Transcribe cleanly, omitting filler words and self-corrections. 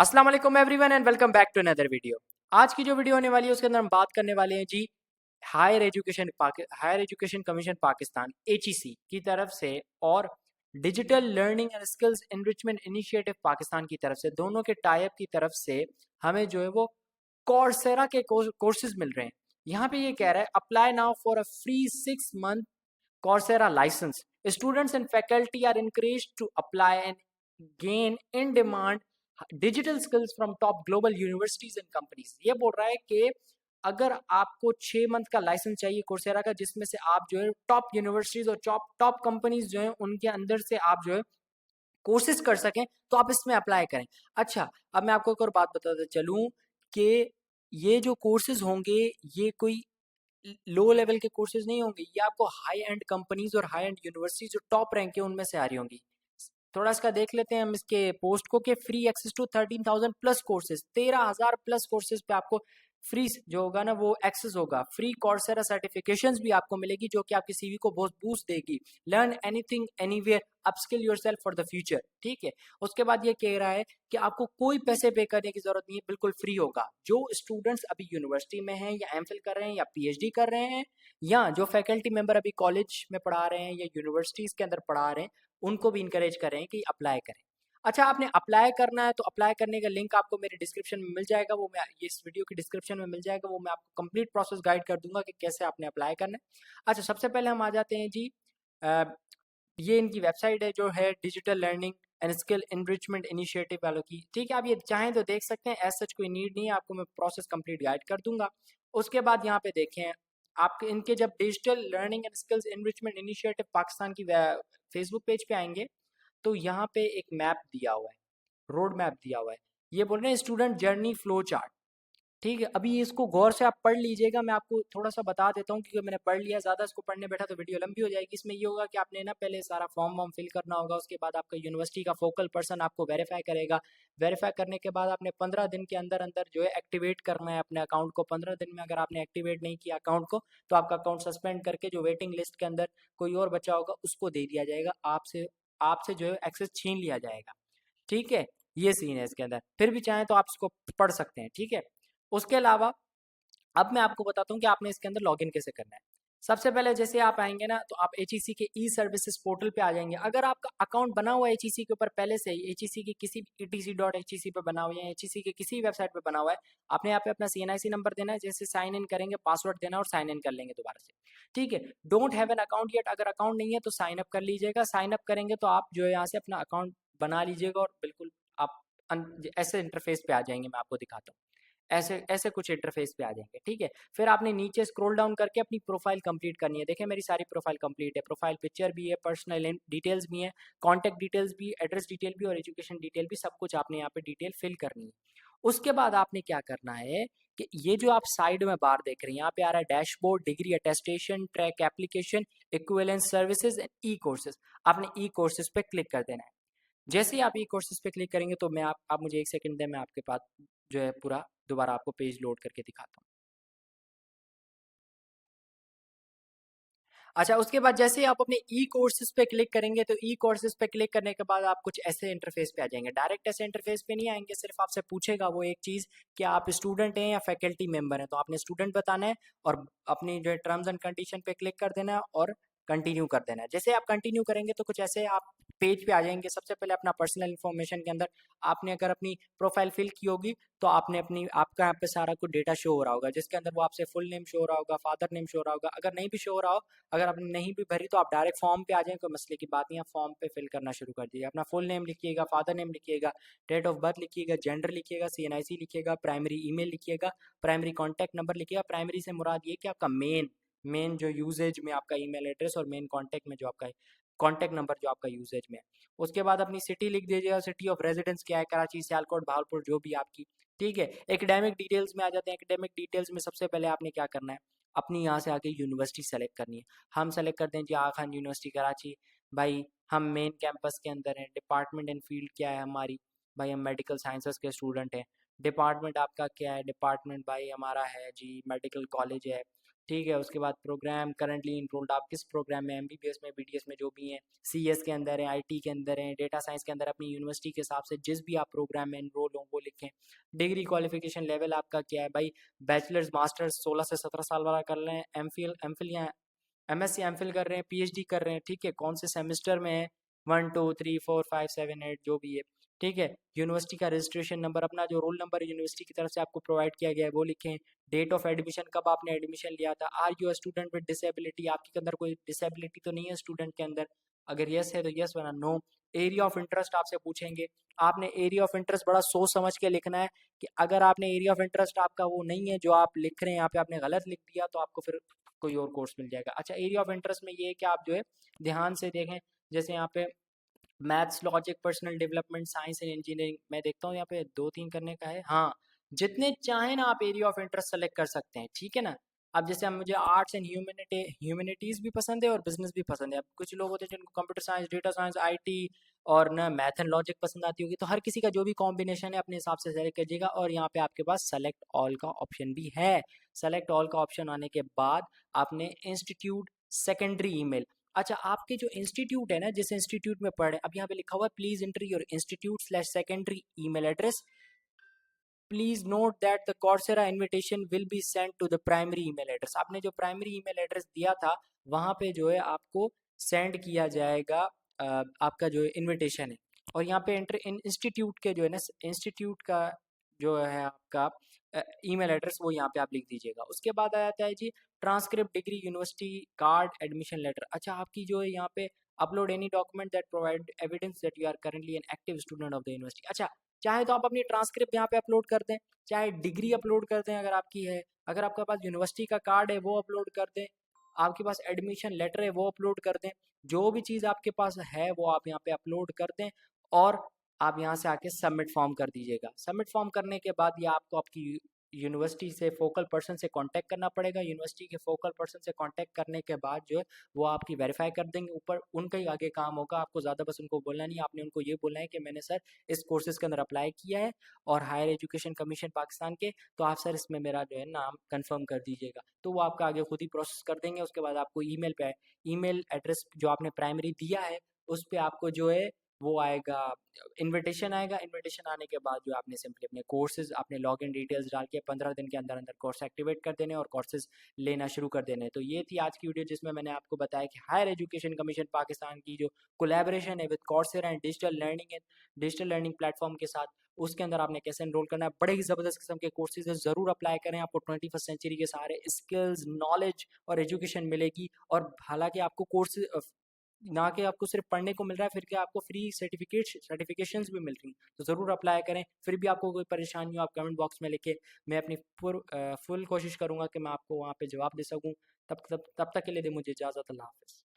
अस्सलाम वालेकुम everyone and welcome back to another video. आज की जो वीडियो होने वाली है उसके अंदर हम बात करने वाले हैं जी higher education commission Pakistan (HEC) की तरफ से और digital learning and skills enrichment initiative Pakistan की तरफ से, दोनों के टाइप की तरफ से हमें जो है वो कॉर्सेरा के कोर्सेज मिल रहे हैं। यहाँ पे ये कह रहा है apply now for a free 6 month Coursera license. Students and faculty are encouraged to apply and gain in demand digital skills from top global universities and companies. ये बोल रहा है कि अगर आपको 6 मंथ का लाइसेंस चाहिए कोर्सेरा का, जिसमें से आप जो है टॉप यूनिवर्सिटीज और टॉप कंपनीज जो है उनके अंदर से आप जो है कोर्सेज कर सकें, तो आप इसमें अप्लाई करें। अच्छा, अब मैं आपको एक और बात बताता चलूं कि ये जो कोर्सेज होंगे ये कोई लो लेवल के कोर्सेज नहीं होंगे, ये आपको हाई एंड कंपनीज और हाई एंड यूनिवर्सिटीज जो टॉप रैंक है उनमें से आ रही होंगी। थोड़ा इसका देख लेते हैं हम इसके पोस्ट को कि free access to 13,000 plus courses, 13,000 plus courses पे आपको फ्री जो होगा ना वो एक्सेस होगा। फ्री कॉर्सेरा सर्टिफिकेशंस भी आपको मिलेगी जो कि आपकी सीवी को बहुत बूस्ट देगी। Learn anything anywhere, upskill yourself for the future. ठीक है, उसके बाद ये कह रहा है कि आपको कोई पैसे पे करने की जरूरत नहीं है, बिल्कुल फ्री होगा। जो स्टूडेंट्स अभी यूनिवर्सिटी में हैं या एमफिल कर रहे हैं या पीएचडी कर रहे हैं, या जो फैकल्टी मेंबर अभी कॉलेज में पढ़ा रहे हैं या यूनिवर्सिटीज के अंदर पढ़ा रहे हैं, उनको भी इनकरेज करें कि अप्लाई करें। अच्छा, आपने अप्लाई करना है तो अप्लाई करने का लिंक आपको मेरे डिस्क्रिप्शन में मिल जाएगा, वो मैं ये इस वीडियो की डिस्क्रिप्शन में मिल जाएगा, वो मैं आपको कंप्लीट प्रोसेस गाइड कर दूंगा कि कैसे आपने अप्लाई करना है। अच्छा, सबसे पहले हम आ जाते हैं जी, ये इनकी वेबसाइट है जो है digital learning and skill enrichment initiative वालों की। ठीक है, आप ये चाहें तो देख सकते हैं, एज सच कोई नीड नहीं है, आपको मैं प्रोसेस कंप्लीट गाइड कर दूंगा। उसके बाद यहाँ पे देखें, आपके इनके जब digital learning and skills enrichment initiative Pakistan की फेसबुक पेज पे आएंगे तो यहाँ पे एक मैप दिया हुआ है, रोड मैप दिया हुआ है। ये बोल रहे हैं स्टूडेंट जर्नी फ्लो चार्ट। ठीक है, अभी इसको गौर से आप पढ़ लीजिएगा, मैं आपको थोड़ा सा बता देता हूँ क्योंकि मैंने पढ़ लिया, ज़्यादा इसको पढ़ने बैठा तो वीडियो लंबी हो जाएगी। इसमें ये होगा कि आपने ना पहले सारा फॉर्म वॉर्म फिल करना होगा, उसके बाद आपका यूनिवर्सिटी का फोकल पर्सन आपको वेरीफाई करेगा। वेरीफाई करने के बाद आपने 15 दिन के अंदर अंदर जो है एक्टिवेट करना है अपने अकाउंट को। 15 दिन में अगर आपने एक्टिवेट नहीं किया अकाउंट को तो आपका अकाउंट सस्पेंड करके जो वेटिंग लिस्ट के अंदर कोई और बचा होगा उसको दे दिया जाएगा, आपसे आपसे जो है एक्सेस छीन लिया जाएगा। ठीक है, ये सीन है इसके अंदर। फिर भी चाहें तो आप इसको पढ़ सकते हैं। ठीक है, उसके अलावा अब मैं आपको बताता हूँ कि आपने इसके अंदर लॉगिन कैसे करना है। सबसे पहले जैसे आप आएंगे ना तो आप HEC के ई सर्विसेज पोर्टल पे आ जाएंगे। अगर आपका अकाउंट बना हुआ है HEC के ऊपर पहले से ही, HEC की किसी etc.hec पे बना हुआ है या HEC के किसी वेबसाइट पे बना हुआ है, आपने यहाँ पे अपना CNIC नंबर देना है, जैसे साइन इन करेंगे पासवर्ड देना और साइन इन कर लेंगे दोबारा से। ठीक है, don't have an account yet, अगर अकाउंट नहीं है तो साइन अप कर लीजिएगा। साइन अप करेंगे तो आप जो है यहाँ से अपना अकाउंट बना लीजिएगा और बिल्कुल आप ऐसे इंटरफेस पे आ जाएंगे। मैं आपको दिखाता हूँ, ऐसे ऐसे कुछ इंटरफेस पे आ जाएंगे। ठीक है, फिर आपने नीचे स्क्रॉल डाउन करके अपनी प्रोफाइल कंप्लीट करनी है। देखिए मेरी सारी प्रोफाइल कंप्लीट है, प्रोफाइल पिक्चर भी है, पर्सनल डिटेल्स भी है, कॉन्टैक्ट डिटेल्स भी, एड्रेस डिटेल भी और एजुकेशन डिटेल भी, सब कुछ आपने यहाँ पे डिटेल फिल करनी है। उसके बाद आपने क्या करना है कि ये जो आप साइड में बार देख रहे हैं, यहाँ पे आ रहा है dashboard, degree attestation, track application, equivalence services and E courses. आपने ई कोर्सेज पे क्लिक कर देना है। जैसे ही आप ई कोर्सेज पे क्लिक करेंगे तो आप मुझे एक सेकंड दें, मैं आपके पास जो है पूरा दोबारा आपको पेज लोड करके दिखाता हूँ। अच्छा, उसके बाद जैसे ही आप अपने ई कोर्सेज पे क्लिक करेंगे तो ई कोर्सेज पे क्लिक करने के बाद आप कुछ ऐसे इंटरफेस पे आ जाएंगे। डायरेक्ट ऐसे इंटरफेस पे नहीं आएंगे, सिर्फ आपसे पूछेगा वो एक चीज़ कि आप स्टूडेंट हैं या फैकल्टी मेंबर हैं, तो आपने स्टूडेंट बताना है और अपनी जो टर्म्स एंड कंडीशन पे क्लिक कर देना है और कंटिन्यू कर देना है। जैसे आप कंटिन्यू करेंगे तो कुछ ऐसे आप पेज पे आ जाएंगे। सबसे पहले अपना पर्सनल इन्फॉर्मेशन के अंदर आपने अगर अपनी प्रोफाइल फिल की होगी तो आपने अपनी आपका यहाँ पे सारा कुछ डेटा शो हो रहा होगा, जिसके अंदर वो आपसे फुल नेम शो हो रहा होगा, फादर नेम शो हो रहा होगा। अगर नहीं भी शो हो रहा हो, अगर आपने नहीं भी भरी तो आप डायरेक्ट फॉर्म पे आ जाएं, कोई मसले की बात नहीं है, फॉर्म पे फिल करना शुरू कर दीजिए। अपना फुल नेम लिखिएगा, फादर नेम लिखिएगा, डेट ऑफ बर्थ लिखिएगा, जेंडर लिखिएगा, CNIC लिखिएगा, प्राइमरी ईमेल लिखिएगा, प्राइमरी कॉन्टैक्ट नंबर लिखिएगा। प्राइमरी से मुराद ये कि आपका मेन मेन जो यूजेज में आपका ईमेल एड्रेस और मेन कॉन्टैक्ट में जो आपका कॉन्टैक्ट नंबर जो आपका यूजेज में है। उसके बाद अपनी सिटी लिख दीजिएगा, सिटी ऑफ रेजिडेंस क्या है, कराची, सियालकोट, भावलपुर, जो भी आपकी। ठीक है, एकेडमिक डिटेल्स में आ जाते हैं। एकेडमिक डिटेल्स में सबसे पहले आपने क्या करना है, अपनी यहाँ से आके यूनिवर्सिटी सेलेक्ट करनी है। हम सेलेक्ट करते हैं जी आगा खान यूनिवर्सिटी कराची। भाई हम मेन कैंपस के अंदर हैं। डिपार्टमेंट एंड फील्ड क्या है हमारी, भाई हम मेडिकल साइंसेस के स्टूडेंट हैं। डिपार्टमेंट आपका क्या है, डिपार्टमेंट भाई हमारा है जी मेडिकल कॉलेज है। ठीक है। उसके बाद प्रोग्राम करंटली इनरोल्ड, आप किस प्रोग्राम में, एमबीबीएस में, बीडीएस में, जो भी हैं, सीएस के अंदर है, आईटी के अंदर है, डेटा साइंस के अंदर, अपनी यूनिवर्सिटी के हिसाब से जिस भी आप प्रोग्राम में इनरोल हो वो लिखें। डिग्री क्वालिफिकेशन लेवल आपका क्या है भाई, बैचलर्स मास्टर्स 16 से 17 साल वाला कर रहे हैं, एम फिल या एमएससी एमफिल कर रहे हैं, पीएचडी कर रहे हैं, ठीक है, कौन से सेमेस्टर में है, 1 2 3 4 5 7 8 जो भी है, ठीक है। यूनिवर्सिटी का रजिस्ट्रेशन नंबर, अपना जो रोल नंबर यूनिवर्सिटी की तरफ से आपको प्रोवाइड किया गया है वो लिखें। डेट ऑफ एडमिशन, कब आपने एडमिशन लिया था। Are you student with disability, आपके अंदर कोई डिसेबिलिटी तो नहीं है स्टूडेंट के अंदर, अगर यस है तो यस, वरना नो। एरिया ऑफ इंटरेस्ट आपसे पूछेंगे, आपने एरिया ऑफ इंटरेस्ट बड़ा सोच समझ के लिखना है, कि अगर आपने एरिया ऑफ इंटरेस्ट आपका वो नहीं है जो आप लिख रहे हैं यहाँ पे, आपने गलत लिख दिया तो आपको फिर कोई और कोर्स मिल जाएगा। अच्छा, एरिया ऑफ इंटरेस्ट में ये है कि आप जो है ध्यान से देखें, जैसे यहाँ पे maths, logic, personal development, science and engineering, मैं देखता हूँ यहाँ पे 2 3 करने का है, हाँ, जितने चाहें ना आप एरिया ऑफ इंटरेस्ट सेलेक्ट कर सकते हैं, ठीक है ना। अब जैसे हम, मुझे आर्ट्स एंड ह्यूमैनिटीज भी पसंद है और बिजनेस भी पसंद है। अब कुछ लोग होते हैं जिनको computer science, data science, IT और ना मैथ एंड लॉजिक पसंद आती होगी, तो हर किसी का जो भी कॉम्बिनेशन है अपने हिसाब से सेलेक्ट कीजिएगा। और यहाँ पे आपके पास सेलेक्ट ऑल का ऑप्शन भी है। सेलेक्ट ऑल का ऑप्शन आने के बाद आपने इंस्टीट्यूट सेकेंडरी ईमेल, अच्छा, आपके जो इंस्टीट्यूट है ना, जिस इंस्टीट्यूट में पढ़े, अब यहाँ पे लिखा हुआ है please enter your institute slash secondary email address, please note that the Coursera invitation will be sent to the primary email address. आपने जो प्राइमरी ईमेल एड्रेस दिया था वहां पे जो है आपको सेंड किया जाएगा आपका जो इनविटेशन है। और यहाँ पे एंटर इन इंस्टीट्यूट के जो है ना, इंस्टीट्यूट का जो है आपका ईमेल एड्रेस, वो यहाँ पे आप लिख दीजिएगा। उसके बाद आ जाता है जी transcript, degree, university card, admission letter. अच्छा, आपकी जो है यहाँ पे upload any document that provide evidence that you are currently an active student of the university. अच्छा, चाहे तो आप अपनी ट्रांसक्रिप्ट यहाँ पे अपलोड कर दें, चाहे डिग्री अपलोड कर दें अगर आपकी है, अगर आपके पास यूनिवर्सिटी का कार्ड है वो अपलोड कर दें, आपके पास एडमिशन लेटर है वो अपलोड कर दें, जो भी चीज़ आपके पास है वो आप यहाँ पे अपलोड कर दें। और आप यहाँ से आके सबमिट फॉर्म कर दीजिएगा। सबमिट फॉर्म करने के बाद ये आपको आपकी यूनिवर्सिटी से फोकल पर्सन से कांटेक्ट करना पड़ेगा। यूनिवर्सिटी के फोकल पर्सन से कांटेक्ट करने के बाद जो है वो आपकी वेरीफाई कर देंगे, ऊपर उनका ही आगे काम होगा। आपको ज़्यादा बस उनको बोलना नहीं है, आपने उनको ये बोलना है कि मैंने सर इस कोर्सेज के अंदर अप्लाई किया है और हायर एजुकेशन कमीशन पाकिस्तान के, तो आप सर इसमें मेरा जो है नाम कंफर्म कर दीजिएगा, तो वो आपका आगे खुद ही प्रोसेस कर देंगे। उसके बाद आपको ईमेल पे, ईमेल एड्रेस जो आपने प्राइमरी दिया है उस पर आपको जो है वो आएगा, इनविटेशन आएगा। इनविटेशन आने के बाद जो आपने सिंपली अपने कोर्सेज, अपने लॉग इन डिटेल्स डाल के 15 दिन के अंदर अंदर कोर्स एक्टिवेट कर देने और कोर्सेज लेना शुरू कर देने। तो ये थी आज की वीडियो जिसमें मैंने आपको बताया कि हायर एजुकेशन कमीशन पाकिस्तान की जो कोलैबोरेशन है with Coursera and digital learning platform के साथ, उसके अंदर आपने कैसे एनरोल करना है। बड़े ही ज़बरदस्त किस्म के कोर्सेज है, ज़रूर अप्लाई करें, आपको 21st सेंचुरी के सारे स्किल्स, नॉलेज और एजुकेशन मिलेगी। और हालांकि आपको कोर्स ना कि आपको सिर्फ पढ़ने को मिल रहा है, फिर क्या आपको फ्री सर्टिफिकेशंस भी मिल रही हैं, तो ज़रूर अप्लाई करें। फिर भी आपको कोई परेशानी हो आप कमेंट बॉक्स में लिखे, मैं अपनी फुल कोशिश करूँगा कि मैं आपको वहाँ पे जवाब दे सकूँ। तब तक के लिए दे मुझे इजाज़त, अल्लाह हाफ़िज़।